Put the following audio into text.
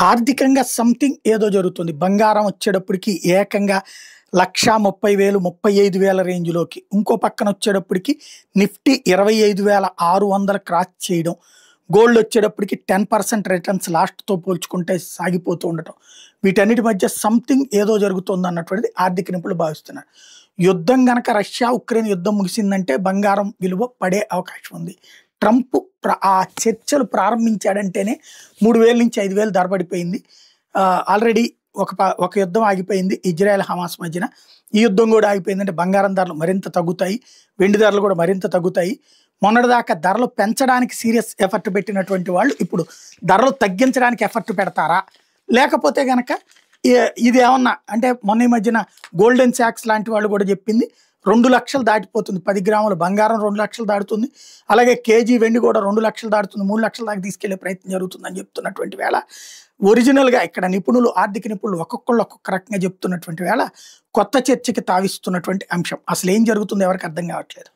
ఆర్థికంగా సంథింగ్ ఏదో జరుగుతుంది. బంగారం వచ్చేటప్పటికి ఏకంగా 1,30,000, 35,000 రేంజ్‌లోకి. ఇంకో పక్కన వచ్చేటప్పటికి నిఫ్టీ 25,600 క్రాస్ చేయడం. గోల్డ్ వచ్చేటప్పటికి 10% రిటర్న్స్ లాస్ట్‌తో పోల్చుకుంటే సాగిపోతూ ఉండటం. వీటన్నిటి మధ్య సంథింగ్ ఏదో జరుగుతోందన్నటువంటిది ఆర్థిక నిపుణులు భావిస్తున్నారు. యుద్ధం గనక రష్యా, ఉక్రెయిన్ యుద్ధం ముగిసిందంటే బంగారం విలువ పడే అవకాశం ఉంది. ట్రంప్ ఆ చర్చలు ప్రారంభించాడంటేనే 3,000 నుంచి 5,000 ధర పడిపోయింది. ఆల్రెడీ ఒక యుద్ధం ఆగిపోయింది ఇజ్రాయెల్, హమాస్ మధ్యన. ఈ యుద్ధం కూడా ఆగిపోయిందంటే బంగారం ధరలు మరింత తగ్గుతాయి. వెండి ధరలు కూడా మరింత తగ్గుతాయి. మొన్నటిదాకా ధరలు పెంచడానికి సీరియస్ ఎఫర్ట్ పెట్టినటువంటి వాళ్ళు ఇప్పుడు ధరలు తగ్గించడానికి ఎఫర్ట్ పెడతారా? లేకపోతే గనక ఇది ఏమన్నా అంటే మొన్న ఈ మధ్యన గోల్డెన్ సాక్స్ లాంటి వాళ్ళు కూడా చెప్పింది 2 లక్షలు దాటిపోతుంది. 10 గ్రాముల బంగారం 2 లక్షలు దాటుతుంది. అలాగే కేజీ వెండి కూడా 2 లక్షలు దాటుతుంది. 3 లక్షల దాకా తీసుకెళ్లే ప్రయత్నం జరుగుతుందని చెప్తున్నటువంటి వేళ ఒరిజినల్గా ఇక్కడ నిపుణులు, ఆర్థిక నిపుణులు ఒక్కొక్కళ్ళు ఒక్కొక్క రకంగా చెప్తున్నటువంటి వేళ కొత్త చర్చకి తావిస్తున్నటువంటి అంశం. అసలు ఏం జరుగుతుందో ఎవరికి అర్థం కావట్లేదు.